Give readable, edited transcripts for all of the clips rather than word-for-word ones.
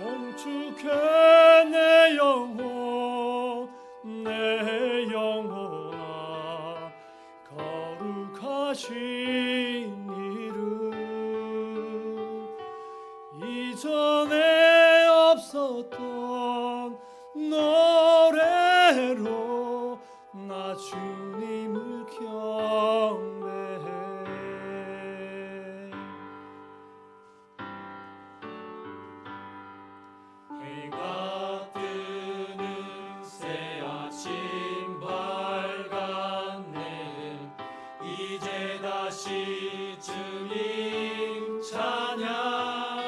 송축해 내 영혼아 거룩하신 이름 이전에 없었던 노래로 나 주님을 경배해. 해가 뜨는 새 아침 밝았네. 이제 다시 주님 찬양.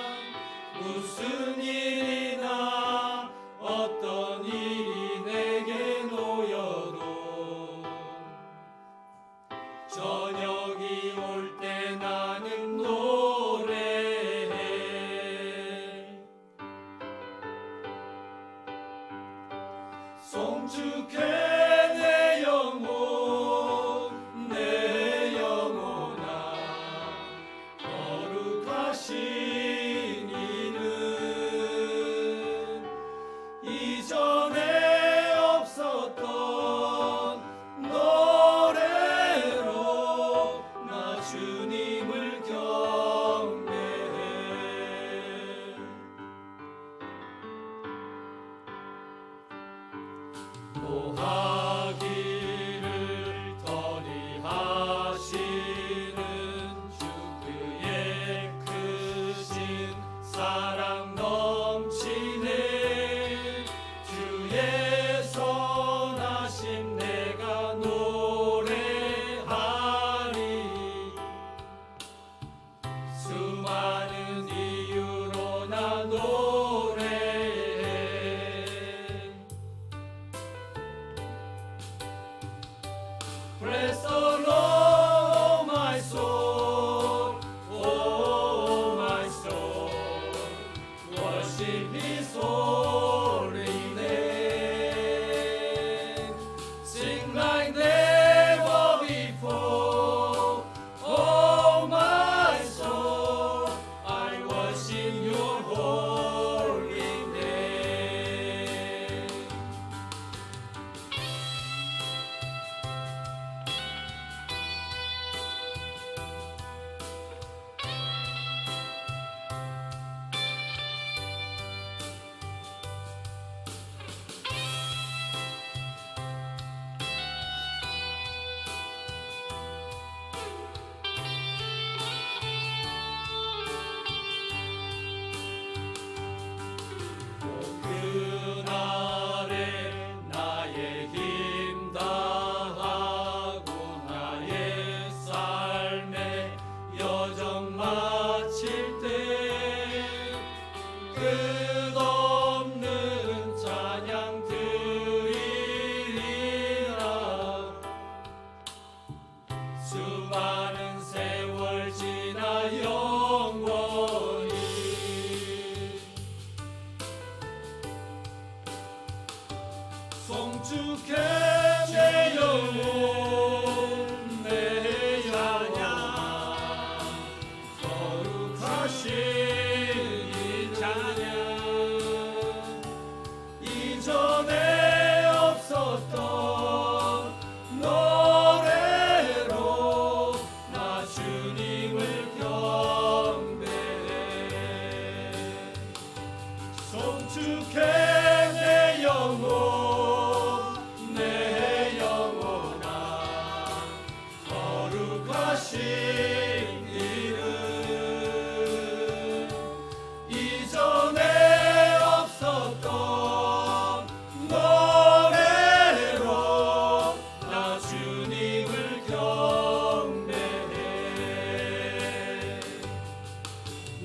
무슨 일이나 어떤 일이 내게 놓여도 저녁이 올 때 나는 노래해. 송축해 내 영혼아 거룩하신 이름 이전에 없었던 노래로 나 주님을 경배해. 고하기를 더디 하시는 주 그의 크신 사랑 넘치네. 주의 선하심 내가 노래하리. 수많은 이유로 나 노래해. Bless the Lord, oh my soul, oh my soul, worship His holy name. Sing like never before, oh my soul, I worship Your holy name. 그날에 나의 힘 다하고 나의 삶의 여정 마칠 때 끝없는 찬양 드리리라. 수많은 세월 지나 영원히 송축해 내 영혼 내 찬양 거룩하신 이 찬양 이전에 없었던 노래로 나 주님을 경배해. 송축해 내 영혼아 거룩하신 이름 이전에 없었던 노래로 나 주님을 경배해.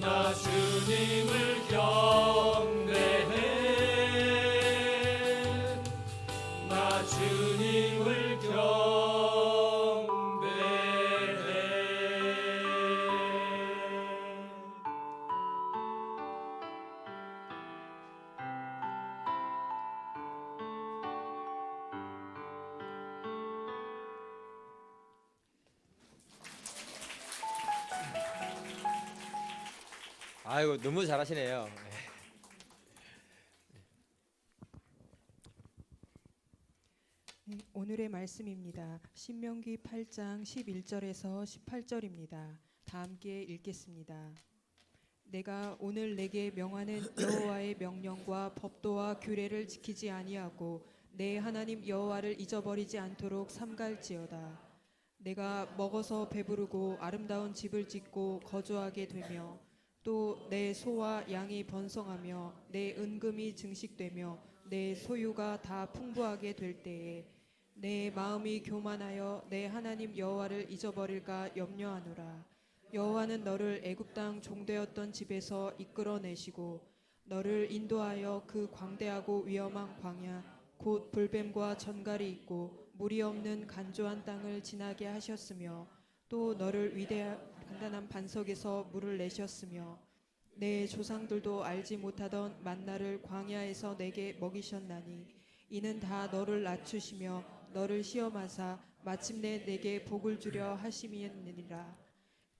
나 주님을 경배해. 나 주님을 경배해. 아이고 너무 잘하시네요. 오늘의 말씀입니다. 신명기 8장 11절에서 18절입니다. 다 함께 읽겠습니다. 내가 오늘 내게 명하는 여호와의 명령과 법도와 규례를 지키지 아니하고 내 하나님 여호와를 잊어버리지 않도록 삼갈지어다. 내가 먹어서 배부르고 아름다운 집을 짓고 거주하게 되며 또 내 소와 양이 번성하며 내 은금이 증식되며 내 소유가 다 풍부하게 될 때에 내 마음이 교만하여 내 하나님 여호와를 잊어버릴까 염려하노라. 여호와는 너를 애굽 땅 종되었던 집에서 이끌어내시고 너를 인도하여 그 광대하고 위험한 광야 곧 불뱀과 전갈이 있고 물이 없는 간조한 땅을 지나게 하셨으며 또 너를 위대한 단단한 반석에서 물을 내셨으며 내 조상들도 알지 못하던 만나를 광야에서 내게 먹이셨나니 이는 다 너를 낮추시며 너를 시험하사 마침내 내게 복을 주려 하심이니라.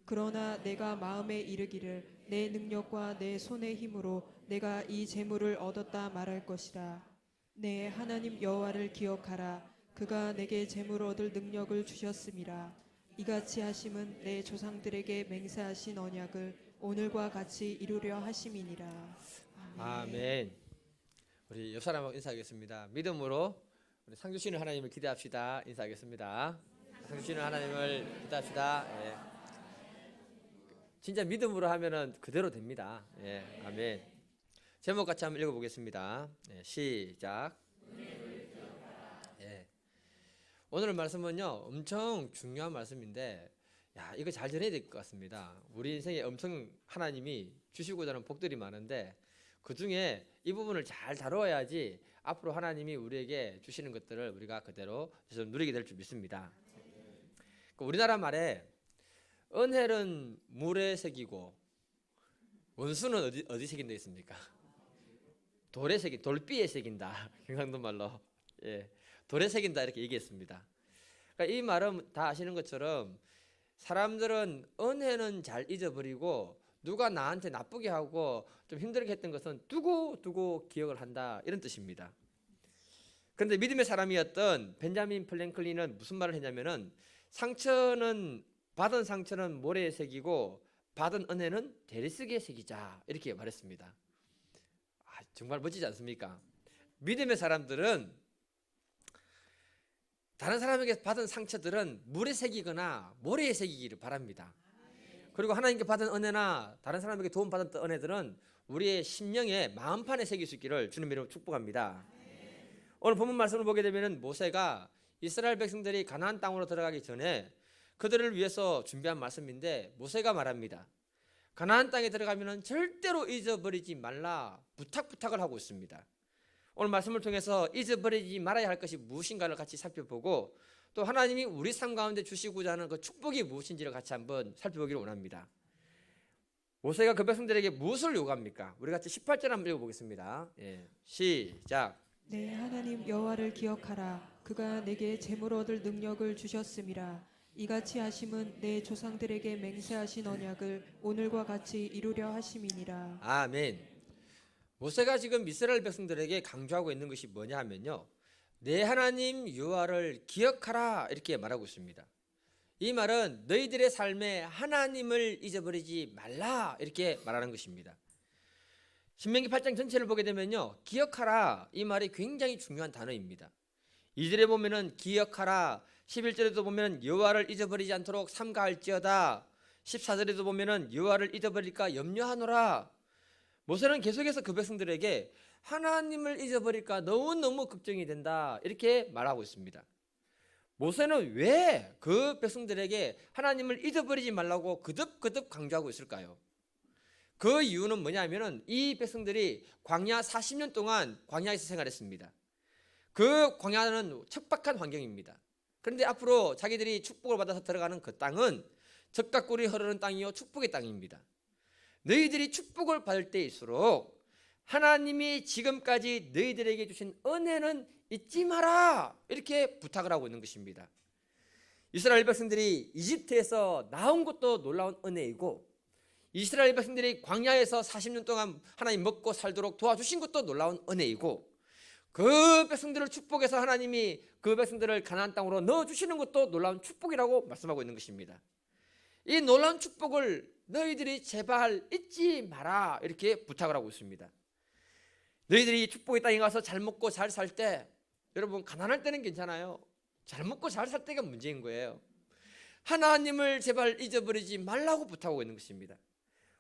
그러나 내가 마음에 이르기를 내 능력과 내 손의 힘으로 내가 이 재물을 얻었다 말할 것이라. 내 하나님 여호와를 기억하라. 그가 내게 재물 얻을 능력을 주셨음이라. 이같이 하심은 내 조상들에게 맹세하신 언약을 오늘과 같이 이루려 하심이니라. 아멘. 우리 옆 사람하고 인사하겠습니다. 믿음으로 우리 상 주시는 하나님을 기대합시다. 인사하겠습니다. 상 주시는 하나님을 기대합시다. 예. 진짜 믿음으로 하면은 그대로 됩니다. 예. 아멘. 제목 같이 한번 읽어보겠습니다. 예. 시작. 예. 오늘 말씀은요 엄청 중요한 말씀인데 이거 잘 전해야 될 것 같습니다. 우리 인생에 엄청 하나님이 주시고자 하는 복들이 많은데 그 중에 이 부분을 잘 다뤄야지 앞으로 하나님이 우리에게 주시는 것들을 우리가 그대로 누리게 될 줄 믿습니다. 우리나라 말에 은혜는 물에 새기고 원수는 어디 새긴다 있습니까? 돌비에 새긴다. 경상도 말로 돌에 새긴다 이렇게 얘기했습니다. 그러니까 이 말은 다 아시는 것처럼 사람들은 은혜는 잘 잊어버리고 누가 나한테 나쁘게 하고 좀 힘들게 했던 것은 두고 기억을 한다 이런 뜻입니다. 그런데 믿음의 사람이었던 벤자민 플랭클린은 무슨 말을 했냐면은 받은 상처는 모래에 새기고 받은 은혜는 대리석에 새기자 이렇게 말했습니다. 정말 멋지지 않습니까? 믿음의 사람들은 다른 사람에게 받은 상처들은 물에 새기거나 모래에 새기기를 바랍니다. 그리고 하나님께 받은 은혜나 다른 사람에게 도움받은 은혜들은 우리의 심령에 마음판에 새길 수 있기를 주님 이름으로 축복합니다. 오늘 본문 말씀을 보게 되면 모세가 이스라엘 백성들이 가나안 땅으로 들어가기 전에 그들을 위해서 준비한 말씀인데 모세가 말합니다. 가나안 땅에 들어가면 절대로 잊어버리지 말라 부탁을 하고 있습니다. 오늘 말씀을 통해서 잊어버리지 말아야 할 것이 무엇인가를 같이 살펴보고 또 하나님이 우리 삶 가운데 주시고자 하는 그 축복이 무엇인지를 같이 한번 살펴보기를 원합니다. 모세가 그 백성들에게 무엇을 요구합니까? 우리 같이 18절 한번 읽어보겠습니다. 시작. 내 하나님 여호와를 기억하라. 그가 내게 재물 얻을 능력을 주셨음이라. 이같이 하심은 내 조상들에게 맹세하신 언약을 오늘과 같이 이루려 하심이니라. 아멘. 모세가 지금 이스라엘 백성들에게 강조하고 있는 것이 뭐냐 하면요, 내 하나님 여호와를 기억하라 이렇게 말하고 있습니다. 이 말은 너희들의 삶에 하나님을 잊어버리지 말라 이렇게 말하는 것입니다. 신명기 8장 전체를 보게 되면요, 기억하라 이 말이 굉장히 중요한 단어입니다. 2절에 보면은 기억하라, 11절에도 보면은 여호와를 잊어버리지 않도록 삼가할지어다, 14절에도 보면은 여호와를 잊어버릴까 염려하노라. 모세는 계속해서 그 백성들에게 하나님을 잊어버릴까 너무너무 걱정이 된다 이렇게 말하고 있습니다. 모세는 왜 그 백성들에게 하나님을 잊어버리지 말라고 거듭 강조하고 있을까요? 그 이유는 뭐냐면은 이 백성들이 광야 40년 동안 광야에서 생활했습니다. 그 광야는 척박한 환경입니다. 그런데 앞으로 자기들이 축복을 받아서 들어가는 그 땅은 젖과 꿀이 흐르는 땅이요 축복의 땅입니다. 너희들이 축복을 받을 때일수록 하나님이 지금까지 너희들에게 주신 은혜는 잊지 마라 이렇게 부탁을 하고 있는 것입니다. 이스라엘 백성들이 이집트에서 나온 것도 놀라운 은혜이고 이스라엘 백성들이 광야에서 40년 동안 하나님 먹고 살도록 도와주신 것도 놀라운 은혜이고 그 백성들을 축복해서 하나님이 그 백성들을 가나안 땅으로 넣어주시는 것도 놀라운 축복이라고 말씀하고 있는 것입니다. 이 놀라운 축복을 너희들이 제발 잊지 마라 이렇게 부탁을 하고 있습니다. 너희들이 축복의 땅에 가서 잘 먹고 잘 살 때, 여러분 가난할 때는 괜찮아요. 잘 먹고 잘 살 때가 문제인 거예요. 하나님을 제발 잊어버리지 말라고 부탁하고 있는 것입니다.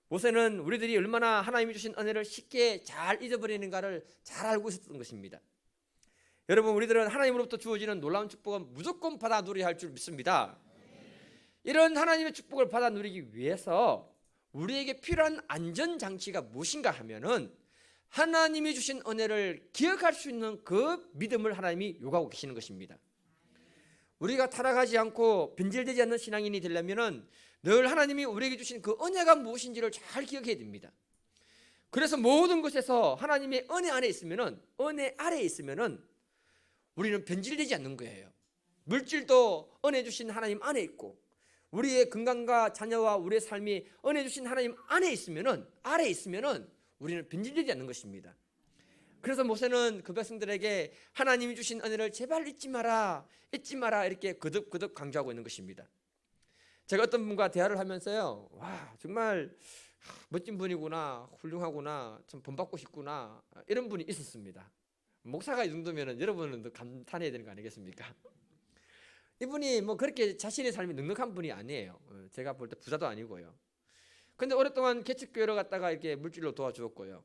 모세는 우리들이 얼마나 하나님이 주신 은혜를 쉽게 잘 잊어버리는가를 잘 알고 있었던 것입니다. 여러분, 우리들은 하나님으로부터 주어지는 놀라운 축복은 무조건 받아 누려야 할 줄 믿습니다. 이런 하나님의 축복을 받아 누리기 위해서 우리에게 필요한 안전장치가 무엇인가 하면은 하나님이 주신 은혜를 기억할 수 있는 그 믿음을 하나님이 요구하고 계시는 것입니다. 우리가 타락하지 않고 변질되지 않는 신앙인이 되려면은 늘 하나님이 우리에게 주신 그 은혜가 무엇인지를 잘 기억해야 됩니다. 그래서 모든 것에서 하나님의 은혜 안에 있으면은, 은혜 아래에 있으면은 우리는 변질되지 않는 거예요. 물질도 은혜 주신 하나님 안에 있고, 우리의 건강과 자녀와 우리의 삶이 은혜 주신 하나님 안에 있으면은, 아래에 있으면은 우리는 변질되지 않는 것입니다. 그래서 모세는 그 백성들에게 하나님이 주신 은혜를 제발 잊지 마라 이렇게 거듭거듭 강조하고 있는 것입니다. 제가 어떤 분과 대화를 하면서요, 와 정말 멋진 분이구나, 훌륭하구나, 참 본받고 싶구나, 이런 분이 있었습니다. 목사가 이 정도면 여러분은 더 감탄해야 되는 거 아니겠습니까? 이분이 뭐 그렇게 자신의 삶이 넉넉한 분이 아니에요. 제가 볼 때 부자도 아니고요. 근데 오랫동안 개척교회로 갔다가 이렇게 물질로 도와주었고요.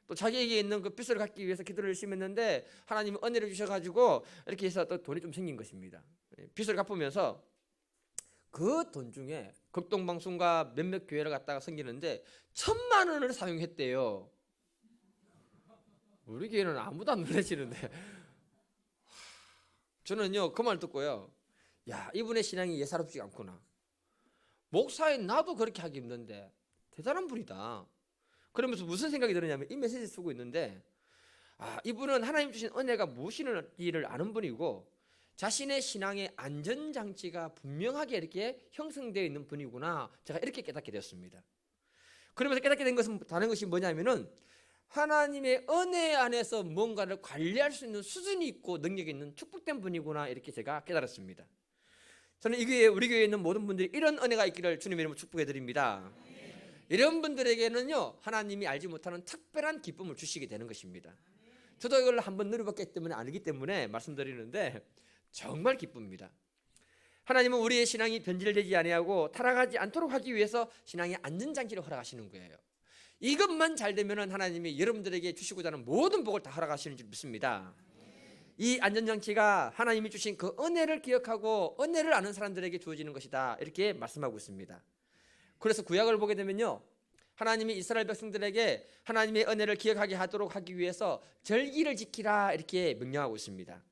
또 자기에게 있는 그 빚을 갚기 위해서 기도를 열심히 했는데 하나님이 은혜를 주셔가지고 이렇게 해서 또 돈이 좀 생긴 것입니다. 빚을 갚으면서 그 돈 중에 극동방송과 몇몇 교회를 갔다가 섬기는데 1,000만 원을 사용했대요. 우리 교회는 아무도 안 놀라시는데 저는요 그 말 듣고요, 야 이분의 신앙이 예사롭지 않구나. 목사인 나도 그렇게 하기 힘든데 대단한 분이다. 그러면서 무슨 생각이 드느냐면 이 메시지 쓰고 있는데, 이분은 하나님 주신 은혜가 무엇인지를 아는 분이고 자신의 신앙의 안전장치가 분명하게 이렇게 형성되어 있는 분이구나, 제가 이렇게 깨닫게 되었습니다. 그러면서 깨닫게 된 것은 다른 것이 뭐냐면은 하나님의 은혜 안에서 뭔가를 관리할 수 있는 수준이 있고 능력이 있는 축복된 분이구나, 이렇게 제가 깨달았습니다. 저는 이 교회에, 우리 교회에 있는 모든 분들이 이런 은혜가 있기를 주님의 이름으로 축복해 드립니다. 이런 분들에게는요 하나님이 알지 못하는 특별한 기쁨을 주시게 되는 것입니다. 저도 이걸 한번 누려봤기 때문에 알기 때문에 말씀드리는데 정말 기쁩니다. 하나님은 우리의 신앙이 변질되지 아니하고 타락하지 않도록 하기 위해서 신앙의 안전장치를 허락하시는 거예요. 이것만 잘 되면 하나님이 여러분들에게 주시고자 하는 모든 복을 다 허락하시는 줄 믿습니다. 이 안전장치가 하나님이 주신 그 은혜를 기억하고 은혜를 아는 사람들에게 주어지는 것이다, 이렇게 말씀하고 있습니다. 그래서 구약을 보게 되면요, 하나님이 이스라엘 백성들에게 하나님의 은혜를 기억하게 하도록 하기 위해서 절기를 지키라 이렇게 명령하고 있습니다.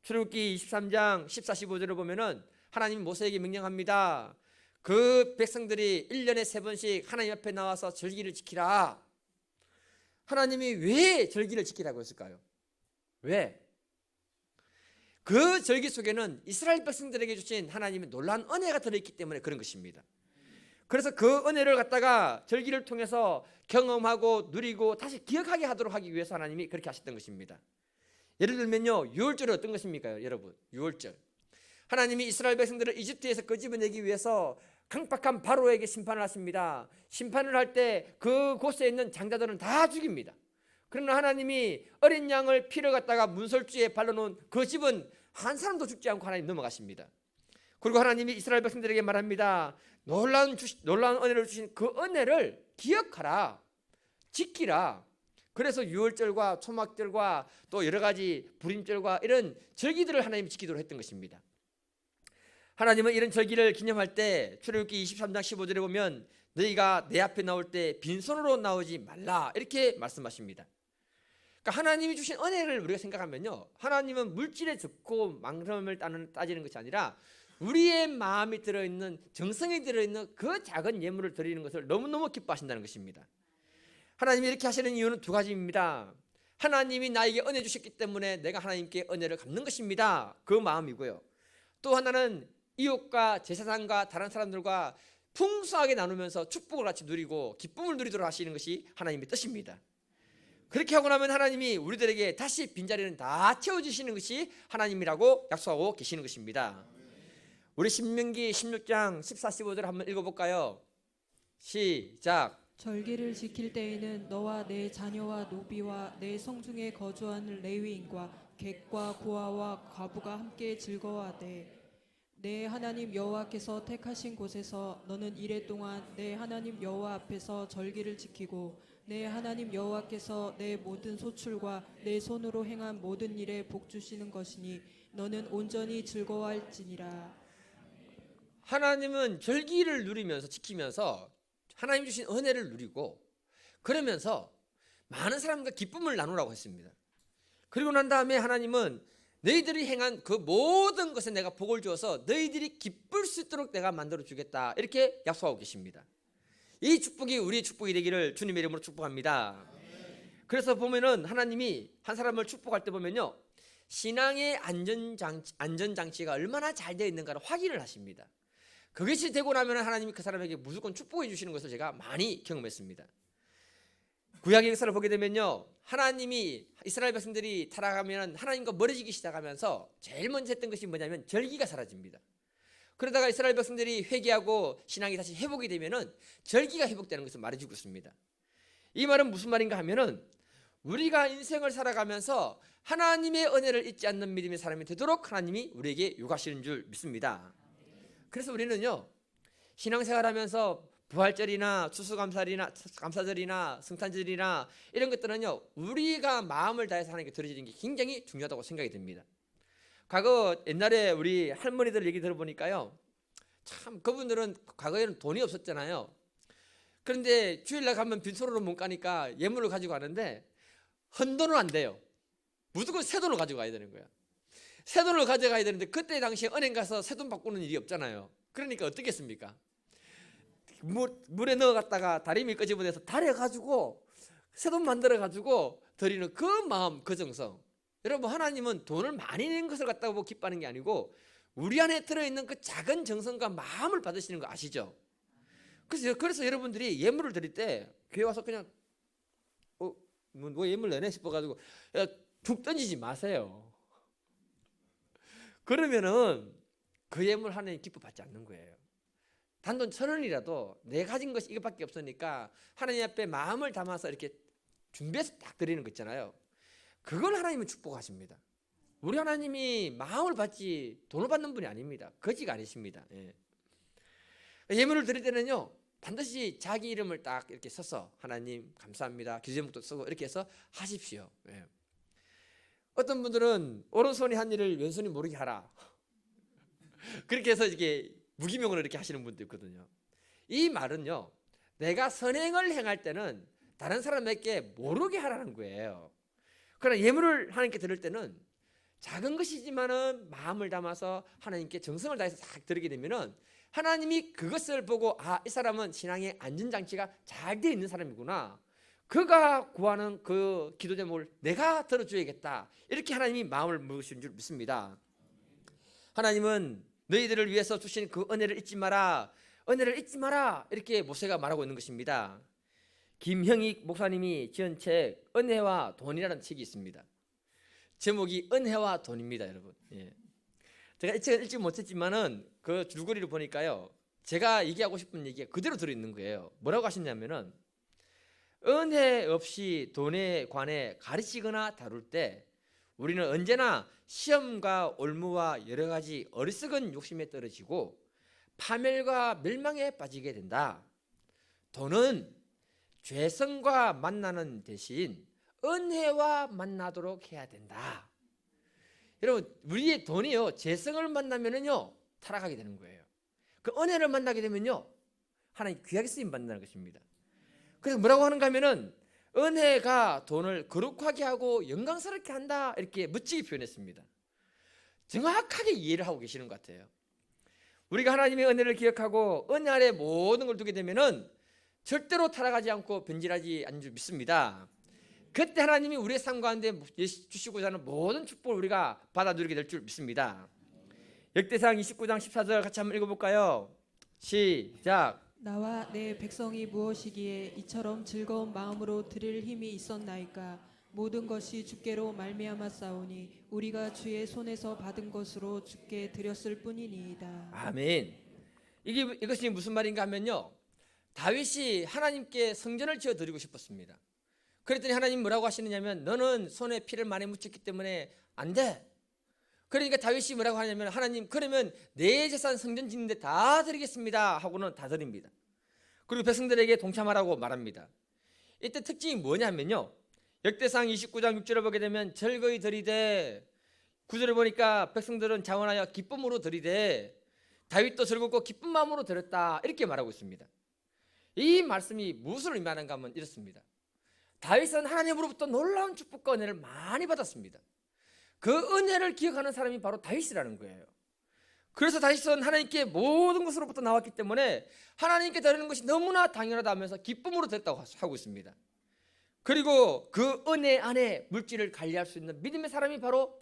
출애굽기 23장 14, 15절을 보면은 하나님이 모세에게 명령합니다. 그 백성들이 1년에 3번씩 하나님 앞에 나와서 절기를 지키라. 하나님이 왜 절기를 지키라고 했을까요? 왜? 그 절기 속에는 이스라엘 백성들에게 주신 하나님의 놀라운 은혜가 들어있기 때문에 그런 것입니다. 그래서 그 은혜를 갖다가 절기를 통해서 경험하고 누리고 다시 기억하게 하도록 하기 위해서 하나님이 그렇게 하셨던 것입니다. 예를 들면요, 유월절은 어떤 것입니까, 여러분? 유월절. 하나님이 이스라엘 백성들을 이집트에서 끄집어내기 위해서 강팍한 바로에게 심판을 하십니다. 심판을 할 때 그곳에 있는 장자들은 다 죽입니다. 그러나 하나님이 어린 양을 피를 갖다가 문설주에 발라놓은 그 집은 한 사람도 죽지 않고 하나님 넘어가십니다. 그리고 하나님이 이스라엘 백성들에게 말합니다. 놀라운 은혜를 주신 그 은혜를 기억하라, 지키라. 그래서 유월절과 초막절과 또 여러 가지 불임절과 이런 절기들을 하나님이 지키도록 했던 것입니다. 하나님은 이런 절기를 기념할 때 출애굽기 23장 15절에 보면 너희가 내 앞에 나올 때 빈손으로 나오지 말라 이렇게 말씀하십니다. 그러니까 하나님이 주신 은혜를 우리가 생각하면요, 하나님은 물질에 좋고 망름을 따지는 것이 아니라 우리의 마음이 들어있는, 정성이 들어있는 그 작은 예물을 드리는 것을 너무너무 기뻐하신다는 것입니다. 하나님이 이렇게 하시는 이유는 두 가지입니다. 하나님이 나에게 은혜 주셨기 때문에 내가 하나님께 은혜를 갚는 것입니다, 그 마음이고요. 또 하나는 이웃과 제사장과 다른 사람들과 풍성하게 나누면서 축복을 같이 누리고 기쁨을 누리도록 하시는 것이 하나님의 뜻입니다. 그렇게 하고 나면 하나님이 우리들에게 다시 빈자리는 다 채워주시는 것이 하나님이라고 약속하고 계시는 것입니다. 우리 신명기 16장 14, 15절 한번 읽어볼까요? 시작. 절기를 지킬 때에는 너와 내 자녀와 노비와 내 성중에 거주하는 레위인과 객과 고아와 과부가 함께 즐거워하되 내 하나님 여호와께서 택하신 곳에서 너는 이래 동안 내 하나님 여호와 앞에서 절기를 지키고 내 하나님 여호와께서 내 모든 소출과 내 손으로 행한 모든 일에 복 주시는 것이니 너는 온전히 즐거워할지니라. 하나님은 절기를 누리면서 지키면서 하나님 주신 은혜를 누리고 그러면서 많은 사람과 기쁨을 나누라고 했습니다. 그리고 난 다음에 하나님은 너희들이 행한 그 모든 것에 내가 복을 주어서 너희들이 기쁠 수 있도록 내가 만들어 주겠다 이렇게 약속하고 계십니다. 이 축복이 우리의 축복이 되기를 주님의 이름으로 축복합니다. 그래서 보면은 하나님이 한 사람을 축복할 때 보면요, 신앙의 안전장치가 얼마나 잘 되어 있는가를 확인을 하십니다. 그것이 되고 나면 하나님이 그 사람에게 무조건 축복해 주시는 것을 제가 많이 경험했습니다. 구약의 역사를 보게 되면요, 하나님이 이스라엘 백성들이 타락하면 하나님과 멀어지기 시작하면서 제일 먼저 했던 것이 뭐냐면 절기가 사라집니다. 그러다가 이스라엘 백성들이 회개하고 신앙이 다시 회복이 되면은 절기가 회복되는 것을 말해주고 있습니다. 이 말은 무슨 말인가 하면은 우리가 인생을 살아가면서 하나님의 은혜를 잊지 않는 믿음의 사람이 되도록 하나님이 우리에게 요구하시는 줄 믿습니다. 그래서 우리는요, 신앙생활하면서 부활절이나 감사절이나 성탄절이나 이런 것들은요, 우리가 마음을 다해서 하나님께 드려지는 게 굉장히 중요하다고 생각이 듭니다. 과거 옛날에 우리 할머니들 얘기 들어보니까요, 참 그분들은 과거에는 돈이 없었잖아요. 그런데 주일날 가면 빈손으로 못 가니까 예물을 가지고 가는데 헌돈은 안 돼요. 무조건 새돈을 가지고 가야 되는 거야. 새돈을 가져가야 되는데 그때 당시에 은행 가서 새돈 바꾸는 일이 없잖아요. 그러니까 어떻겠습니까? 물에 넣어갔다가 다리미 끄집어내서 달여가지고 새돈 만들어가지고 드리는 그 마음, 그 정성. 여러분, 하나님은 돈을 많이 낸 것을 갖다가 보고 기뻐하는 게 아니고 우리 안에 들어있는 그 작은 정성과 마음을 받으시는 거 아시죠? 그래서 여러분들이 예물을 드릴 때 교회 와서 그냥 뭐 예물 내네 싶어가지고 툭 던지지 마세요. 그러면은 그 예물 하나님 기뻐 받지 않는 거예요. 단돈 1,000원이라도 내 가진 것이 이것밖에 없으니까 하나님 앞에 마음을 담아서 이렇게 준비해서 딱 드리는 거 있잖아요. 그걸 하나님은 축복하십니다. 우리 하나님이 마음을 받지 돈을 받는 분이 아닙니다. 거지가 아니십니다. 예. 예물을 드릴 때는요, 반드시 자기 이름을 딱 이렇게 써서 하나님 감사합니다, 기도 제목도 쓰고 이렇게 해서 하십시오. 예. 어떤 분들은 오른손이 한 일을 왼손이 모르게 하라 그렇게 해서 이렇게 무기명으로 이렇게 하시는 분도 있거든요. 이 말은요, 내가 선행을 행할 때는 다른 사람에게 모르게 하라는 거예요. 그러나 예물을 하나님께 드릴 때는 작은 것이지만은 마음을 담아서 하나님께 정성을 다해서 싹 드리게 되면은 하나님이 그것을 보고 이 사람은 신앙의 안전장치가 잘 되어 있는 사람이구나, 그가 구하는 그 기도 제목을 내가 들어줘야겠다, 이렇게 하나님이 마음을 먹으시는 줄 믿습니다. 하나님은 너희들을 위해서 주신 그 은혜를 잊지 마라, 은혜를 잊지 마라, 이렇게 모세가 말하고 있는 것입니다. 김형익 목사님이 지은 책 은혜와 돈이라는 책이 있습니다. 제목이 은혜와 돈입니다, 여러분. 예. 제가 이 책을 읽지 못했지만은 그 줄거리를 보니까요, 제가 얘기하고 싶은 얘기가 그대로 들어있는 거예요. 뭐라고 하셨냐면은, 은혜 없이 돈에 관해 가르치거나 다룰 때 우리는 언제나 시험과 올무와 여러 가지 어리석은 욕심에 떨어지고 파멸과 멸망에 빠지게 된다. 돈은 죄성과 만나는 대신 은혜와 만나도록 해야 된다. 여러분, 우리의 돈이요, 죄성을 만나면은요 타락하게 되는 거예요. 그 은혜를 만나게 되면요 하나님 귀하게 쓰임 받는다는 것입니다. 그래서 뭐라고 하는가 하면은 은혜가 돈을 거룩하게 하고 영광스럽게 한다, 이렇게 멋지게 표현했습니다. 정확하게 이해를 하고 계시는 것 같아요. 우리가 하나님의 은혜를 기억하고 은혜 아래 모든 걸 두게 되면은 절대로 타락하지 않고 변질하지 않는 줄 믿습니다. 그때 하나님이 우리의 삶 가운데 주시고자 하는 모든 축복을 우리가 받아 누리게 될 줄 믿습니다. 역대상 29장 14절 같이 한번 읽어볼까요? 시작. 나와 내 백성이 무엇이기에 이처럼 즐거운 마음으로 드릴 힘이 있었나이까. 모든 것이 주께로 말미암아 싸우니 우리가 주의 손에서 받은 것으로 주께 드렸을 뿐이니이다. 아멘. 이것이 무슨 말인가 하면요, 다윗이 하나님께 성전을 지어 드리고 싶었습니다. 그랬더니 하나님 뭐라고 하시느냐면, 너는 손에 피를 많이 묻혔기 때문에 안 돼. 그러니까 다윗이 뭐라고 하냐면, 하나님 그러면 내 재산 성전 짓는데 다 드리겠습니다 하고는 다 드립니다. 그리고 백성들에게 동참하라고 말합니다. 이때 특징이 뭐냐면요, 역대상 29장 6절을 보게 되면 절거히 드리되, 9절을 보니까 백성들은 자원하여 기쁨으로 드리되 다윗도 즐겁고 기쁜 마음으로 드렸다, 이렇게 말하고 있습니다. 이 말씀이 무엇을 의미하는가 하면 이렇습니다. 다윗은 하나님으로부터 놀라운 축복과 은혜를 많이 받았습니다. 그 은혜를 기억하는 사람이 바로 다윗이라는 거예요. 그래서 다윗은 하나님께 모든 것으로부터 나왔기 때문에 하나님께 드리는 것이 너무나 당연하다 하면서 기쁨으로 드렸다고 하고 있습니다. 그리고 그 은혜 안에 물질을 관리할 수 있는 믿음의 사람이 바로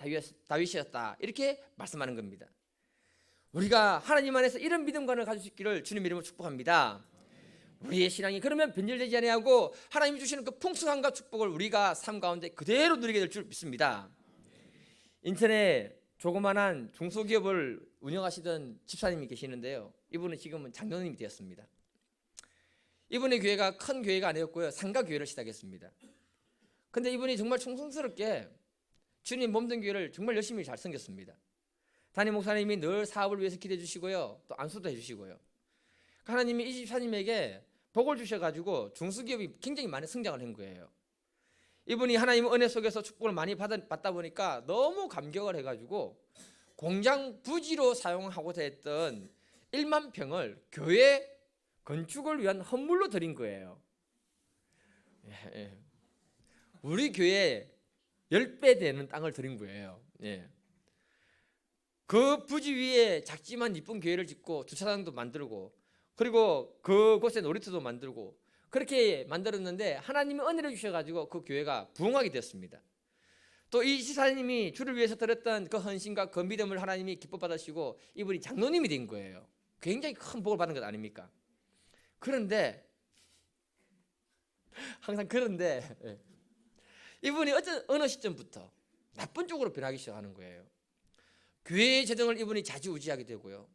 다윗이었다, 이렇게 말씀하는 겁니다. 우리가 하나님 안에서 이런 믿음관을 가질 수 있기를 주님 이름으로 축복합니다. 우리의 신앙이 그러면 변질되지 아니하고 하나님이 주시는 그 풍성함과 축복을 우리가 삶 가운데 그대로 누리게 될 줄 믿습니다. 인천에 조그만한 중소기업을 운영하시던 집사님이 계시는데요, 이분은 지금은 장로님이 되었습니다. 이분의 교회가 큰 교회가 아니었고요, 상가 교회를 시작했습니다. 근데 이분이 정말 충성스럽게 주님 몸된 교회를 정말 열심히 잘 섬겼습니다. 담임 목사님이 늘 사업을 위해서 기도해 주시고요, 또 안수도 해주시고요. 하나님이 이 집사님에게 복을 주셔가지고 중소기업이 굉장히 많이 성장을 한 거예요. 이분이 하나님의 은혜 속에서 축복을 많이 받다 보니까 너무 감격을 해가지고 공장 부지로 사용하고자 했던 1만 평을 교회 건축을 위한 헌물로 드린 거예요. 우리 교회 10배 되는 땅을 드린 거예요. 그 부지 위에 작지만 이쁜 교회를 짓고 주차장도 만들고, 그리고 그곳에 놀이터도 만들고, 그렇게 만들었는데 하나님이 은혜를 주셔가지고 그 교회가 부흥하게 되었습니다. 또 이 지사님이 주를 위해서 드렸던 그 헌신과 그 믿음을 하나님이 기뻐 받으시고 이분이 장로님이 된 거예요. 굉장히 큰 복을 받은 것 아닙니까? 그런데 항상 그런데 이분이 어느 시점부터 나쁜 쪽으로 변하기 시작하는 거예요. 교회의 재정을 이분이 좌지우지하게 되고요,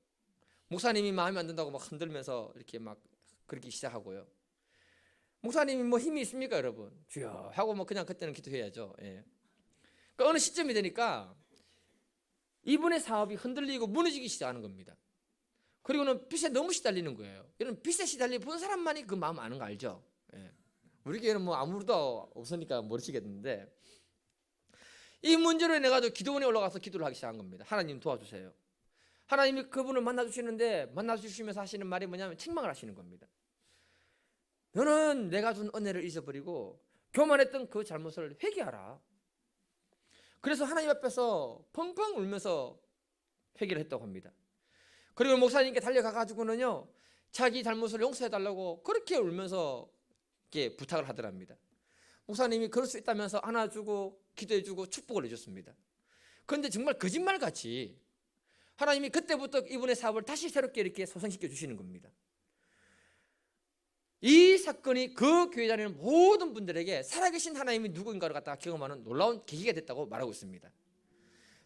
목사님이 마음에 안 든다고 막 흔들면서 이렇게 막 그렇게 시작하고요. 목사님이 뭐 힘이 있습니까, 여러분? 주여 하고 뭐 그냥 그때는 기도해야죠. 그러니까 어느 시점이 되니까 이분의 사업이 흔들리고 무너지기 시작하는 겁니다. 그리고는 빚에 너무 시달리는 거예요. 이런 빚에 시달리 본 사람만이 그 마음 아는 거 알죠? 우리 교회는 뭐 아무도 없으니까 모르시겠는데, 이 문제로 인해 가지고 기도원에 올라가서 기도를 하기 시작한 겁니다. 하나님 도와주세요. 하나님이 그분을 만나주시는데 만나주시면서 하시는 말이 뭐냐면 책망을 하시는 겁니다. 너는 내가 준 은혜를 잊어버리고 교만했던 그 잘못을 회개하라. 그래서 하나님 앞에서 펑펑 울면서 회개를 했다고 합니다. 그리고 목사님께 달려가가지고는요, 자기 잘못을 용서해달라고 그렇게 울면서 이렇게 부탁을 하더랍니다. 목사님이 그럴 수 있다면서 안아주고 기도해주고 축복을 해줬습니다. 그런데 정말 거짓말같이 하나님이 그때부터 이분의 사업을 다시 새롭게 이렇게 소생시켜 주시는 겁니다. 이 사건이 그 교회 다니는 모든 분들에게 살아계신 하나님이 누구인가를 갖다가 경험하는 놀라운 계기가 됐다고 말하고 있습니다.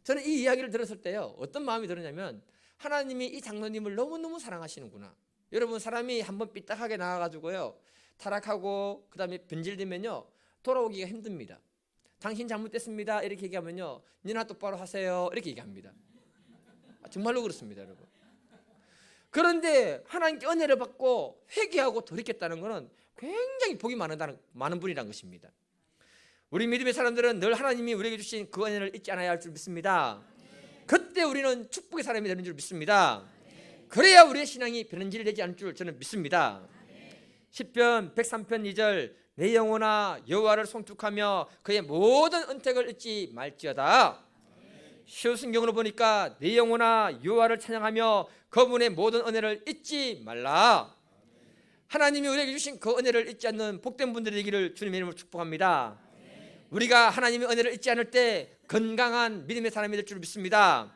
저는 이 이야기를 들었을 때요, 어떤 마음이 들었냐면, 하나님이 이 장로님을 너무너무 사랑하시는구나. 여러분, 사람이 한번 삐딱하게 나와가지고요, 타락하고 그 다음에 변질되면요, 돌아오기가 힘듭니다. 당신 잘못됐습니다 이렇게 얘기하면요, 니나 똑바로 하세요 이렇게 얘기합니다. 정말로 그렇습니다, 여러분. 그런데 하나님께 은혜를 받고 회개하고 돌이켰다는 것은 굉장히 복이 많은 분이라는 것입니다. 우리 믿음의 사람들은 늘 하나님이 우리에게 주신 그 은혜를 잊지 않아야 할 줄 믿습니다. 그때 우리는 축복의 사람이 되는 줄 믿습니다. 그래야 우리의 신앙이 변질되지 않을 줄 저는 믿습니다. 시편 103편 2절, 내 영혼아 여호와를 송축하며 그의 모든 은택을 잊지 말지어다. 시우승경으로 보니까 내 영혼아 여호와를 찬양하며 그분의 모든 은혜를 잊지 말라. 하나님이 우리에게 주신 그 은혜를 잊지 않는 복된 분들이 되기를 주님의 이름으로 축복합니다. 우리가 하나님의 은혜를 잊지 않을 때 건강한 믿음의 사람이 될 줄 믿습니다.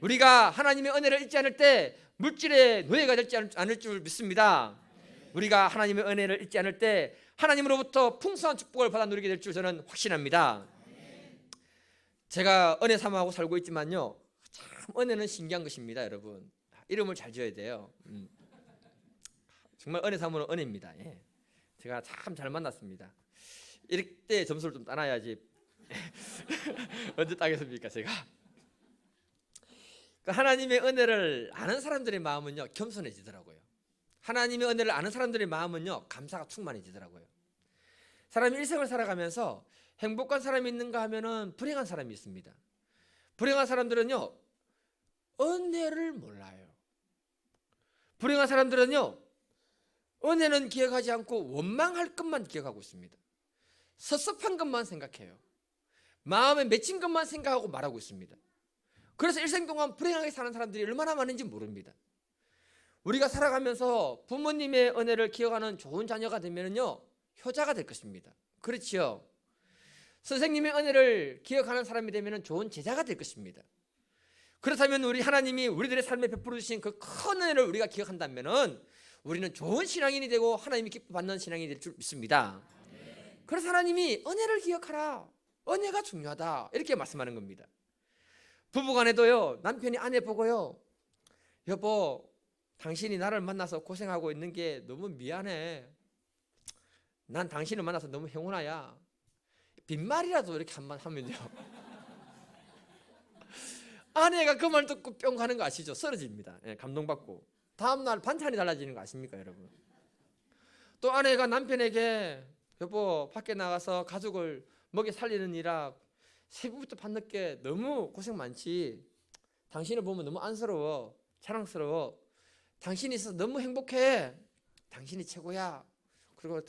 우리가 하나님의 은혜를 잊지 않을 때 물질의 노예가 되지 않을 줄 믿습니다. 우리가 하나님의 은혜를 잊지 않을 때 하나님으로부터 풍성한 축복을 받아 누리게 될 줄 저는 확신합니다. 제가 은혜 삼아하고 살고 있지만요, 참 은혜는 신기한 것입니다. 여러분, 이름을 잘 지어야 돼요. 정말 은혜 삼으로 은혜입니다. 예. 제가 참 잘 만났습니다. 이럴 때 점수를 좀 따놔야지 언제 따겠습니까 제가. 하나님의 은혜를 아는 사람들의 마음은요 겸손해지더라고요. 하나님의 은혜를 아는 사람들의 마음은요 감사가 충만해지더라고요. 사람이 일생을 살아가면서 행복한 사람이 있는가 하면은 불행한 사람이 있습니다. 불행한 사람들은요 은혜를 몰라요. 불행한 사람들은요 은혜는 기억하지 않고 원망할 것만 기억하고 있습니다. 섭섭한 것만 생각해요. 마음에 맺힌 것만 생각하고 말하고 있습니다. 그래서 일생 동안 불행하게 사는 사람들이 얼마나 많은지 모릅니다. 우리가 살아가면서 부모님의 은혜를 기억하는 좋은 자녀가 되면요 효자가 될 것입니다. 그렇지요. 선생님의 은혜를 기억하는 사람이 되면 좋은 제자가 될 것입니다. 그렇다면 우리 하나님이 우리들의 삶에 베풀어 주신 그 큰 은혜를 우리가 기억한다면은 우리는 좋은 신앙인이 되고 하나님이 기뻐 받는 신앙인이 될 줄 믿습니다. 그래서 하나님이 은혜를 기억하라, 은혜가 중요하다 이렇게 말씀하는 겁니다. 부부간에도요 남편이 아내 보고요 여보 당신이 나를 만나서 고생하고 있는 게 너무 미안해. 난 당신을 만나서 너무 행운아야. 빈말이라도 이렇게 한번 하면요 아내가 그 말 듣고 뿅 하는 거 아시죠? 쓰러집니다. 예, 감동받고 다음날 반찬이 달라지는 거 아십니까 여러분? 또 아내가 남편에게 여보 밖에 나가서 가족을 먹여 살리는 일이라 새벽부터 밤늦게 너무 고생 많지. 당신을 보면 너무 안쓰러워, 자랑스러워. 당신이 있어서 너무 행복해. 당신이 최고야. 그리고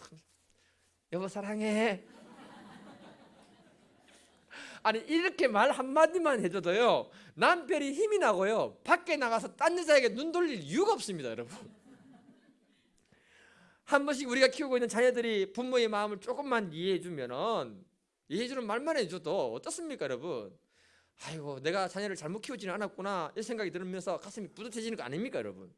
여보 사랑해. 아니 이렇게 말 한마디만 해줘도요 남편이 힘이 나고요 밖에 나가서 딴 여자에게 눈 돌릴 이유가 없습니다. 여러분, 한 번씩 우리가 키우고 있는 자녀들이 부모의 마음을 조금만 이해해주면은 이해해주는 말만 해줘도 어떻습니까 여러분? 아이고 내가 자녀를 잘못 키우지는 않았구나 이 생각이 들으면서 가슴이 뿌듯해지는 거 아닙니까 여러분?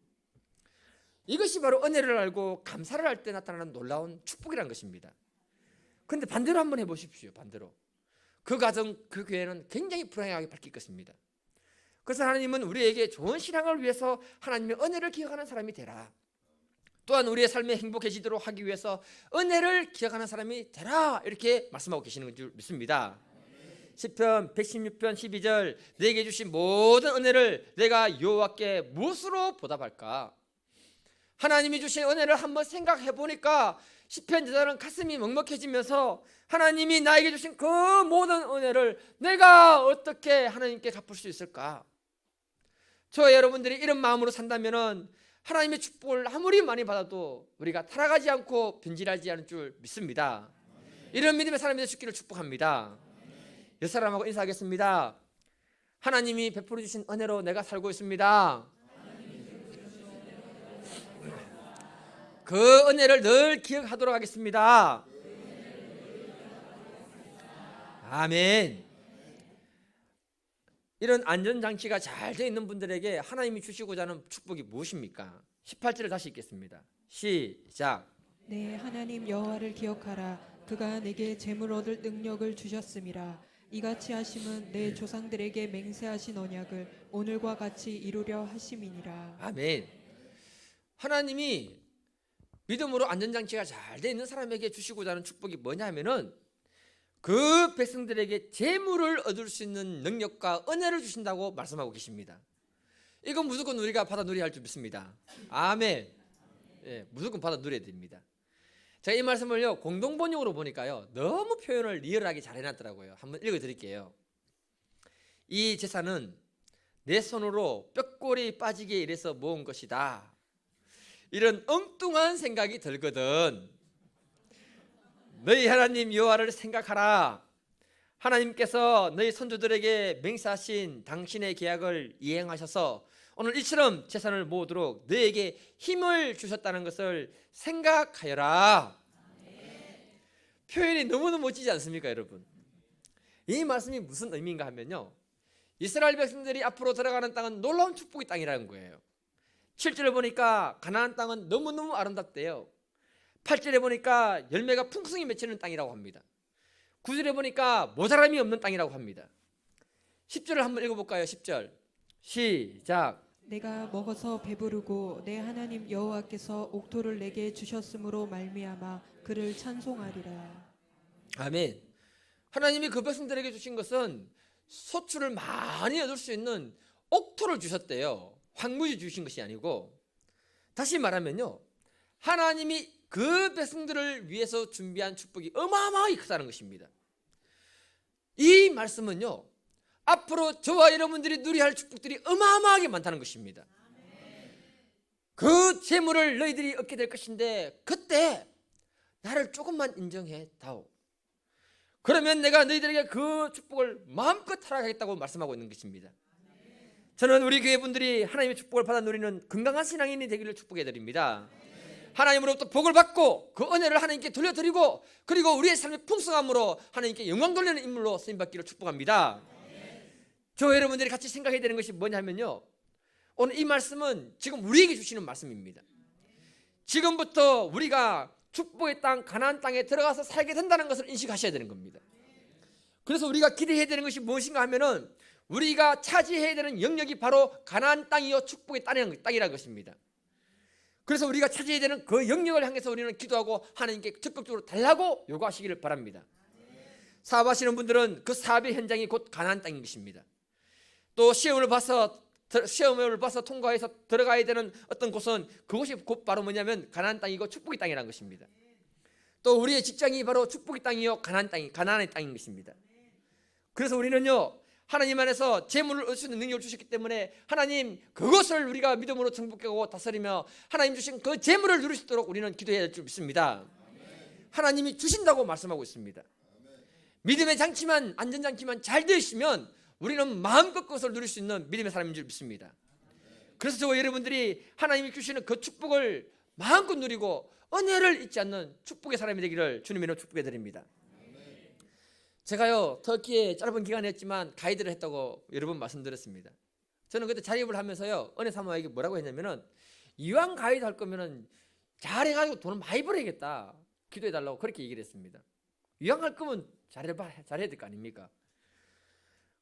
이것이 바로 은혜를 알고 감사를 할 때 나타나는 놀라운 축복이라는 것입니다. 그런데 반대로 한번 해보십시오. 반대로 그 가정 그 교회는 굉장히 불행하게 바뀔 것입니다. 그래서 하나님은 우리에게 좋은 신앙을 위해서 하나님의 은혜를 기억하는 사람이 되라, 또한 우리의 삶에 행복해지도록 하기 위해서 은혜를 기억하는 사람이 되라 이렇게 말씀하고 계시는 줄 믿습니다. 시편 116편 12절 내게 주신 모든 은혜를 내가 여호와께 무엇으로 보답할까? 하나님이 주신 은혜를 한번 생각해 보니까 시편 저자는 가슴이 먹먹해지면서 하나님이 나에게 주신 그 모든 은혜를 내가 어떻게 하나님께 갚을 수 있을까? 저와 여러분들이 이런 마음으로 산다면은 하나님의 축복을 아무리 많이 받아도 우리가 타락하지 않고 변질하지 않을 줄 믿습니다. 이런 믿음의 사람이 되시기를 축복합니다. 옆 사람하고 인사하겠습니다. 하나님이 베풀어 주신 은혜로 내가 살고 있습니다. 그 은혜를 늘 기억하도록 하겠습니다. 아멘. 이런 안전장치가 잘 되어 있는 분들에게 하나님이 주시고자 하는 축복이 무엇입니까? 18절을 다시 읽겠습니다. 시작. 내 하나님 여호와를 기억하라. 그가 내게 재물 얻을 능력을 주셨음이라. 이같이 하심은 내 조상들에게 맹세하신 언약을 오늘과 같이 이루려 하심이니라. 아멘. 하나님이 믿음으로 안전장치가 잘 되어 있는 사람에게 주시고자 하는 축복이 뭐냐면은 그 백성들에게 재물을 얻을 수 있는 능력과 은혜를 주신다고 말씀하고 계십니다. 이건 무조건 우리가 받아 누려야 할 줄 믿습니다. 아멘. 예, 무조건 받아 누려야 됩니다. 제가 이 말씀을요 공동번역으로 보니까요 너무 표현을 리얼하게 잘 해놨더라고요. 한번 읽어드릴게요. 이 제사는 내 손으로 뼈골이 빠지게 일해서 모은 것이다. 이런 엉뚱한 생각이 들거든. 너희 하나님 여호와를 생각하라. 하나님께서 너희 선조들에게 맹세하신 당신의 계약을 이행하셔서 오늘 이처럼 제사를 모으도록 너희에게 힘을 주셨다는 것을 생각하여라. 표현이 너무너무 멋지지 않습니까 여러분? 이 말씀이 무슨 의미인가 하면요 이스라엘 백성들이 앞으로 들어가는 땅은 놀라운 축복의 땅이라는 거예요. 7절을 보니까 가나안 땅은 너무너무 아름답대요. 8절에 보니까 열매가 풍성히 맺히는 땅이라고 합니다. 9절에 보니까 모자람이 없는 땅이라고 합니다. 10절을 한번 읽어볼까요? 10절 시작. 내가 먹어서 배부르고 내 하나님 여호와께서 옥토를 내게 주셨으므로 말미암아 그를 찬송하리라. 아멘. 하나님이 그 백성들에게 주신 것은 소출을 많이 얻을 수 있는 옥토를 주셨대요. 황무지 주신 것이 아니고, 다시 말하면요, 하나님이 그 백성들을 위해서 준비한 축복이 어마어마하게 크다는 것입니다. 이 말씀은요, 앞으로 저와 여러분들이 누려야 할 축복들이 어마어마하게 많다는 것입니다. 그 재물을 너희들이 얻게 될 것인데 그때 나를 조금만 인정해 다오. 그러면 내가 너희들에게 그 축복을 마음껏 허락하겠다고 말씀하고 있는 것입니다. 저는 우리 교회 분들이 하나님의 축복을 받아 누리는 건강한 신앙인이 되기를 축복해 드립니다. 하나님으로부터 복을 받고 그 은혜를 하나님께 돌려드리고, 그리고 우리의 삶의 풍성함으로 하나님께 영광 돌리는 인물로 쓰임받기를 축복합니다. 저 여러분들이 같이 생각해야 되는 것이 뭐냐면요, 오늘 이 말씀은 지금 우리에게 주시는 말씀입니다. 지금부터 우리가 축복의 땅 가나안 땅에 들어가서 살게 된다는 것을 인식하셔야 되는 겁니다. 그래서 우리가 기대해야 되는 것이 무엇인가 하면은 우리가 차지해야 되는 영역이 바로 가나안 땅이요 축복의 땅이라는 것입니다. 그래서 우리가 차지해야 되는 그 영역을 향해서 우리는 기도하고 하나님께 적극적으로 달라고 요구하시기를 바랍니다. 사업하시는 분들은 그 사업의 현장이 곧 가나안 땅인 것입니다. 또 시험을 봐서 통과해서 들어가야 되는 어떤 곳은 그곳이 곧 바로 뭐냐면 가나안 땅이고 축복의 땅이라는 것입니다. 또 우리의 직장이 바로 축복의 땅이요 가나안의 땅인 것입니다. 그래서 우리는요, 하나님 안에서 재물을 얻을 수 있는 능력을 주셨기 때문에 하나님 그것을 우리가 믿음으로 정복하고 다스리며 하나님 주신 그 재물을 누릴 수 있도록 우리는 기도해야 될 줄 믿습니다. 하나님이 주신다고 말씀하고 있습니다. 믿음의 장치만, 안전장치만 잘 되어 있으면 우리는 마음껏 그것을 누릴 수 있는 믿음의 사람인 줄 믿습니다. 그래서 저와 여러분들이 하나님이 주시는 그 축복을 마음껏 누리고 은혜를 잊지 않는 축복의 사람이 되기를 주님의 이름으로 축복해 드립니다. 제가요, 터키에 짧은 기간이었지만 가이드를 했다고 여러 번 말씀드렸습니다. 저는 그때 자립을 하면서요, 은혜 사모에게 뭐라고 했냐면은, 이왕 가이드 할 거면은 잘해가지고 돈을 많이 벌어야겠다, 기도해달라고 그렇게 얘기를 했습니다. 이왕 할 거면 잘해야 될 거 아닙니까?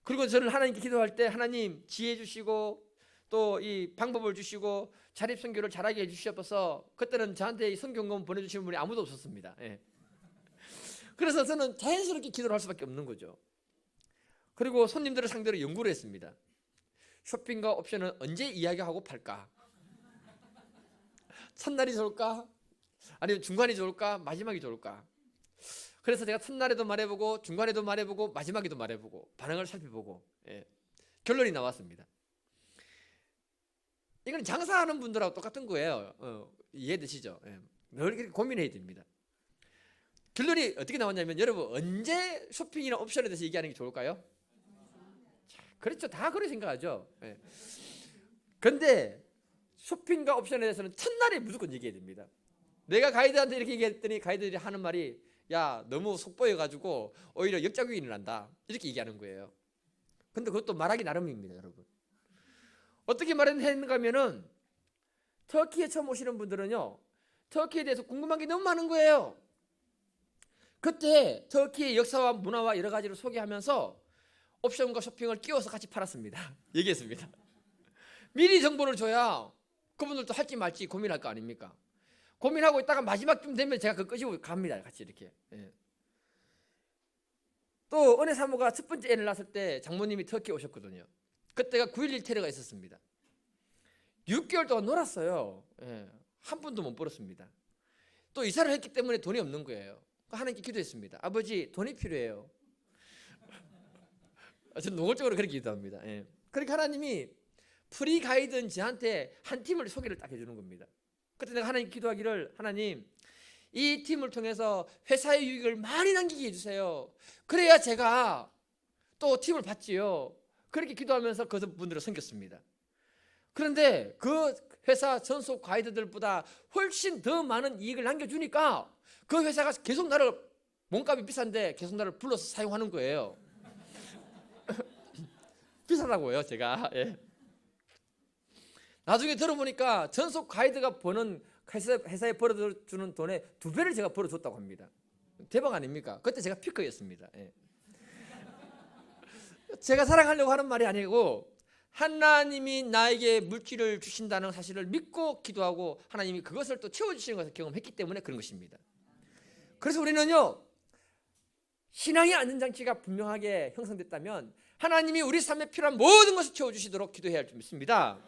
그리고 저는 하나님께 기도할 때 하나님 지혜 주시고 또 이 방법을 주시고 자립 선교를 잘하게 해주셔서 그때는 저한테 이 선교금 보내주시는 분이 아무도 없었습니다. 예. 그래서 저는 자연스럽게 기도를 할 수밖에 없는 거죠. 그리고 손님들을 상대로 연구를 했습니다. 쇼핑과 옵션은 언제 이야기하고 팔까? 첫날이 좋을까? 아니면 중간이 좋을까? 마지막이 좋을까? 그래서 제가 첫날에도 말해보고 중간에도 말해보고 마지막에도 말해보고 반응을 살펴보고, 예, 결론이 나왔습니다. 이건 장사하는 분들하고 똑같은 거예요. 이해되시죠? 예, 늘 이렇게 고민해야 됩니다. 결론이 어떻게 나왔냐면, 여러분 언제 쇼핑이나 옵션에 대해서 얘기하는 게 좋을까요? 그렇죠. 다 그렇게 생각하죠. 예. 그런데 쇼핑과 옵션에 대해서는 첫날에 무조건 얘기해야 됩니다. 내가 가이드한테 이렇게 얘기했더니 가이드들이 하는 말이, 야, 너무 속보여가지고 오히려 역작용이 일어난다, 이렇게 얘기하는 거예요. 근데 그것도 말하기 나름입니다, 여러분. 어떻게 말했는가 하면은, 터키에 처음 오시는 분들은요, 터키에 대해서 궁금한 게 너무 많은 거예요. 그때 터키의 역사와 문화와 여러 가지를 소개하면서 옵션과 쇼핑을 끼워서 같이 팔았습니다. 얘기했습니다. 미리 정보를 줘야 그분들도 할지 말지 고민할 거 아닙니까? 고민하고 있다가 마지막쯤 되면 제가 그거 끄시고 갑니다, 같이 이렇게. 예. 또 은혜 사모가 첫 번째 애를 낳았을 때 장모님이 터키에 오셨거든요. 그때가 9.11 테러가 있었습니다. 6개월 동안 놀았어요. 예. 한 푼도 못 벌었습니다. 또 이사를 했기 때문에 돈이 없는 거예요. 하나님께 기도했습니다. 아버지, 돈이 필요해요. 저는 노골적으로 그렇게 기도합니다. 예. 그러니까 하나님이 프리 가이드는 저한테 한 팀을 소개를 딱 해주는 겁니다. 그때 내가 하나님 기도하기를, 하나님 이 팀을 통해서 회사의 유익을 많이 남기게 해주세요. 그래야 제가 또 팀을 받지요. 그렇게 기도하면서 그분들을 섬겼습니다. 그런데 그 회사 전속 가이드들보다 훨씬 더 많은 이익을 남겨주니까 그 회사가 계속 나를, 몸값이 비싼데 계속 나를 불러서 사용하는 거예요. 비싸다고요, 제가. 예. 나중에 들어보니까 전속 가이드가 버는 회사에 벌어주는 돈의 2배를 제가 벌어줬다고 합니다. 대박 아닙니까? 그때 제가 피커였습니다. 예. 제가 사랑하려고 하는 말이 아니고 하나님이 나에게 물질을 주신다는 사실을 믿고 기도하고 하나님이 그것을 또 채워주시는 것을 경험했기 때문에 그런 것입니다. 그래서 우리는요, 신앙의 안전장치가 분명하게 형성됐다면 하나님이 우리 삶에 필요한 모든 것을 채워주시도록 기도해야 할 줄 믿습니다.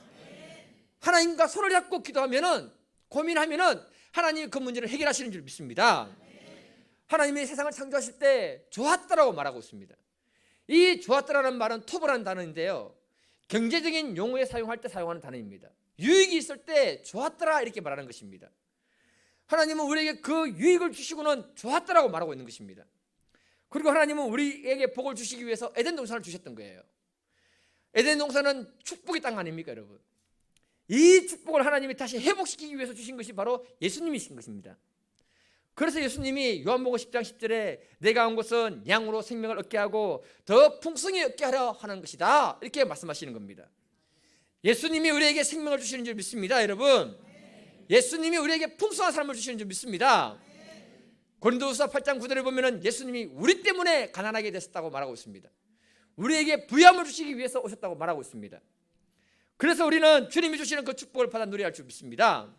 하나님과 손을 잡고 기도하면은, 고민하면은 하나님이 그 문제를 해결하시는 줄 믿습니다. 하나님이 세상을 창조하실 때 좋았다라고 말하고 있습니다. 이 좋았다라는 말은 토브라는 단어인데요, 경제적인 용어에 사용할 때 사용하는 단어입니다. 유익이 있을 때 좋았더라 이렇게 말하는 것입니다. 하나님은 우리에게 그 유익을 주시고는 좋았다라고 말하고 있는 것입니다. 그리고 하나님은 우리에게 복을 주시기 위해서 에덴 동산을 주셨던 거예요. 에덴 동산은 축복의 땅 아닙니까, 여러분? 이 축복을 하나님이 다시 회복시키기 위해서 주신 것이 바로 예수님이신 것입니다. 그래서 예수님이 요한복음 10장 10절에 내가 온 것은 양으로 생명을 얻게 하고 더 풍성히 얻게 하려 하는 것이다 이렇게 말씀하시는 겁니다. 예수님이 우리에게 생명을 주시는 줄 믿습니다, 여러분. 예수님이 우리에게 풍성한 삶을 주시는 줄 믿습니다. 고린도후서 8장 9절에 보면은 예수님이 우리 때문에 가난하게 되셨다고 말하고 있습니다. 우리에게 부유함을 주시기 위해서 오셨다고 말하고 있습니다. 그래서 우리는 주님이 주시는 그 축복을 받아 누려야 할 줄 믿습니다.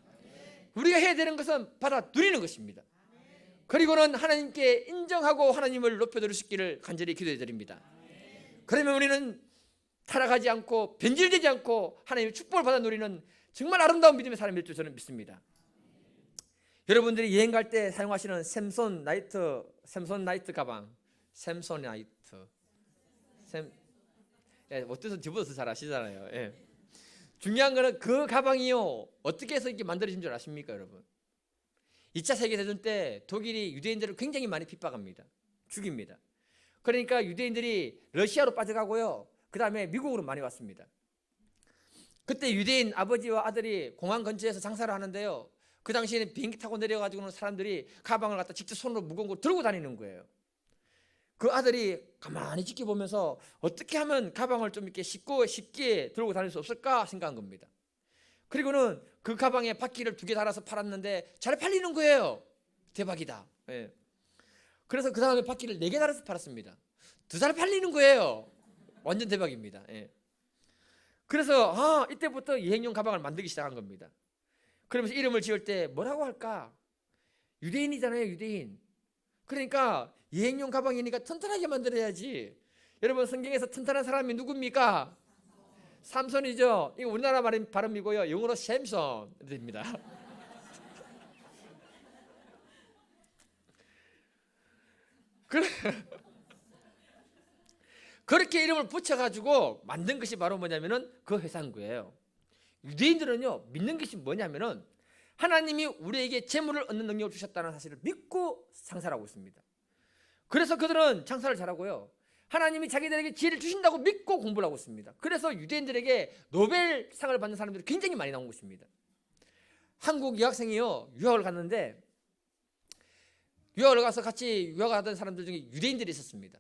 우리가 해야 되는 것은 받아 누리는 것입니다. 그리고는 하나님께 인정하고 하나님을 높여드릴 수 있기를 간절히 기도해 드립니다. 그러면 우리는 타락하지 않고 변질되지 않고 하나님의 축복을 받아 누리는 정말 아름다운 믿음의 사람일 줄 저는 믿습니다. 여러분들이 여행 갈 때 사용하시는 샘손 나이트 가방, 어때서 저보다 더 잘 아시잖아요. 예. 중요한 거는 그 가방이요, 어떻게 해서 이렇게 만들어진 줄 아십니까, 여러분? 2차 세계대전 때 독일이 유대인들을 굉장히 많이 핍박합니다. 죽입니다. 그러니까 유대인들이 러시아로 빠져가고요, 그 다음에 미국으로 많이 왔습니다. 그때 유대인 아버지와 아들이 공항 근처에서 장사를 하는데요, 그 당시에는 비행기 타고 내려가지고는 사람들이 가방을 갖다 직접 손으로 무거운 걸 들고 다니는 거예요. 그 아들이 가만히 지켜보면서 어떻게 하면 가방을 좀 이렇게 쉽게 들고 다닐 수 없을까 생각한 겁니다. 그리고는 그 가방에 바퀴를 2개 달아서 팔았는데 잘 팔리는 거예요. 대박이다. 예. 그래서 그 다음에 바퀴를 4개 달아서 팔았습니다. 더 잘 팔리는 거예요. 완전 대박입니다. 예. 그래서 이때부터 여행용 가방을 만들기 시작한 겁니다. 그러면서 이름을 지을 때 뭐라고 할까? 유대인이잖아요, 유대인. 그러니까 여행용 가방이니까 튼튼하게 만들어야지. 여러분, 성경에서 튼튼한 사람이 누굽니까? 삼손이죠. 이거 우리나라 발음이고요, 영어로 샘손 됩니다. 그렇게 이름을 붙여가지고 만든 것이 바로 뭐냐면은 그 회상구예요. 유대인들은요, 믿는 것이 뭐냐면은 하나님이 우리에게 재물을 얻는 능력을 주셨다는 사실을 믿고 장사를 하고 있습니다. 그래서 그들은 장사를 잘하고요, 하나님이 자기들에게 지혜를 주신다고 믿고 공부를 하고 있습니다. 그래서 유대인들에게 노벨상을 받는 사람들이 굉장히 많이 나온 것입니다. 한국 유학생이요, 유학을 갔는데 유학을 가서 같이 유학하던 사람들 중에 유대인들이 있었습니다.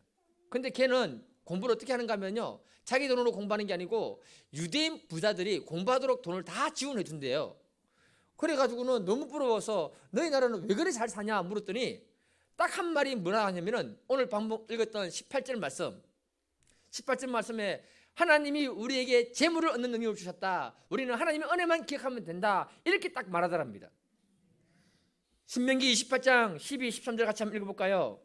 근데 걔는 공부를 어떻게 하는가 하면요, 자기 돈으로 공부하는 게 아니고 유대인 부자들이 공부하도록 돈을 다 지원해 준대요. 그래가지고는 너무 부러워서 너희 나라는 왜 그래 잘 사냐 물었더니 딱 한 말이 뭐라 하냐면은 오늘 방금 읽었던 18절 말씀에 하나님이 우리에게 재물을 얻는 능력을 주셨다, 우리는 하나님의 은혜만 기억하면 된다, 이렇게 딱 말하더랍니다. 신명기 28장 12, 13절 같이 한번 읽어볼까요?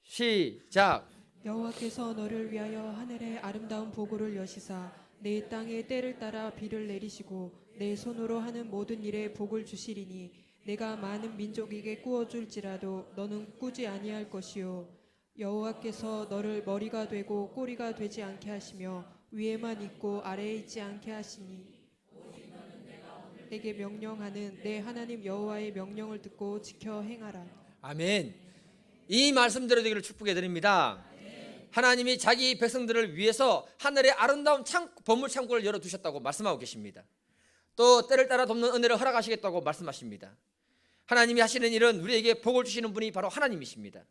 시작. 여호와께서 너를 위하여 하늘의 아름다운 보고를 여시사 내 땅에 때를 따라 비를 내리시고 내 손으로 하는 모든 일에 복을 주시리니 내가 많은 민족에게 꾸어줄지라도 너는 꾸지 아니할 것이요 여호와께서 너를 머리가 되고 꼬리가 되지 않게 하시며 위에만 있고 아래에 있지 않게 하시니 내게 명령하는 내 하나님 여호와의 명령을 듣고 지켜 행하라. 아멘. 이 말씀대로 되기를 축복해 드립니다. 하나님이 자기 백성들을 위해서 하늘의 아름다운 보물 창고를 열어두셨다고 말씀하고 계십니다. 또 때를 따라 돕는 은혜를 허락하시겠다고 말씀하십니다. 하나님이 하시는 일은 우리에게 복을 주시는 분이 바로 하나님이십니다.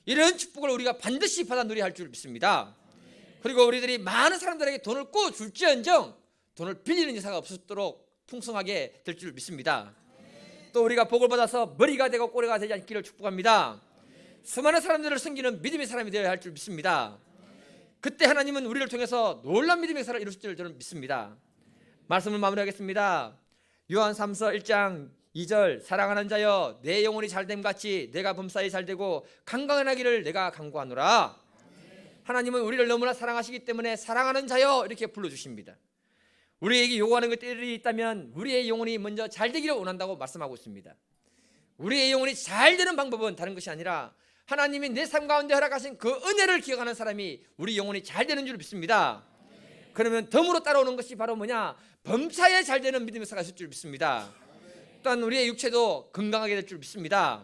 이런 축복을 우리가 반드시 받아 누려야 할 줄 믿습니다. 그리고 우리들이 많은 사람들에게 돈을 꾸어줄지언정 돈을 빌리는 여사가 없도록 풍성하게 될 줄 믿습니다. 또 우리가 복을 받아서 머리가 되고 꼬리가 되지 않기를 축복합니다. 수많은 사람들을 섬기는 믿음의 사람이 되어야 할 줄 믿습니다. 그때 하나님은 우리를 통해서 놀라운 믿음의 사람을 이루실 줄 저는 믿습니다. 말씀을 마무리하겠습니다. 요한 3서 1장 2절 사랑하는 자여 내 영혼이 잘됨 같이 내가 범사에 잘되고 강건하기를 내가 간구하노라. 하나님은 우리를 너무나 사랑하시기 때문에 사랑하는 자여 이렇게 불러주십니다. 우리에게 요구하는 것들이 있다면 우리의 영혼이 먼저 잘되기를 원한다고 말씀하고 있습니다. 우리의 영혼이 잘되는 방법은 다른 것이 아니라 하나님이 내 삶 가운데 허락하신 그 은혜를 기억하는 사람이 우리 영혼이 잘되는 줄 믿습니다. 그러면 덤으로 따라오는 것이 바로 뭐냐? 범사에 잘되는 믿음의 사가 있을 줄 믿습니다. 또한 우리의 육체도 건강하게 될 줄 믿습니다.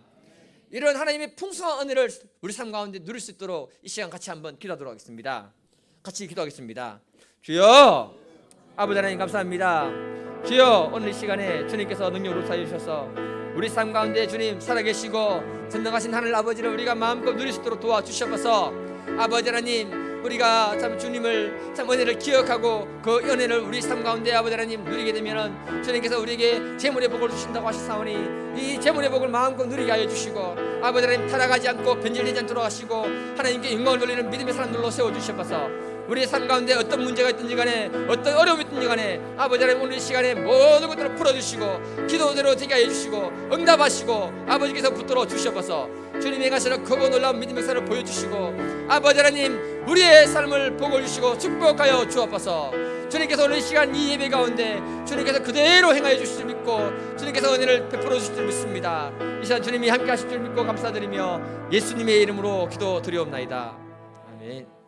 이런 하나님의 풍성한 은혜를 우리 삶 가운데 누릴 수 있도록 이 시간 같이 한번 기도하도록 하겠습니다. 같이 기도하겠습니다. 주여, 아버지 하나님 감사합니다. 주여, 오늘 이 시간에 주님께서 능력으로 사해 주셔서 우리 삶 가운데 주님 살아계시고 전능하신 하늘 아버지를 우리가 마음껏 누릴 수 있도록 도와주셔서 아버지 하나님 우리가 참 주님을 참 은혜를 기억하고 그 은혜를 우리 삶 가운데 아버지 하나님 누리게 되면은 주님께서 우리에게 재물의 복을 주신다고 하셨사오니 이 재물의 복을 마음껏 누리게 하여 주시고 아버지 하나님 타락하지 않고 변질되지 않도록 하시고 하나님께 영광을 돌리는 믿음의 사람들로 세워주셔서 우리의 삶 가운데 어떤 문제가 있든지 간에 어떤 어려움이 있든지 간에 아버지 하나님 오늘 이 시간에 모든 것들을 풀어주시고 기도대로 되게 하여 주시고 응답하시고 아버지께서 붙들어 주셔서 주님의 가시는 크고 놀라운 믿음의 사를 보여주시고 아버지 하나님 우리의 삶을 복을 주시고 축복하여 주옵소서. 주님께서 오늘 이 시간 이 예배 가운데 주님께서 그대로 행하여 주실 줄 믿고 주님께서 은혜를 베풀어 주실 줄 믿습니다. 이 시간 주님이 함께 하실 줄 믿고 감사드리며 예수님의 이름으로 기도 드리옵나이다. 아멘.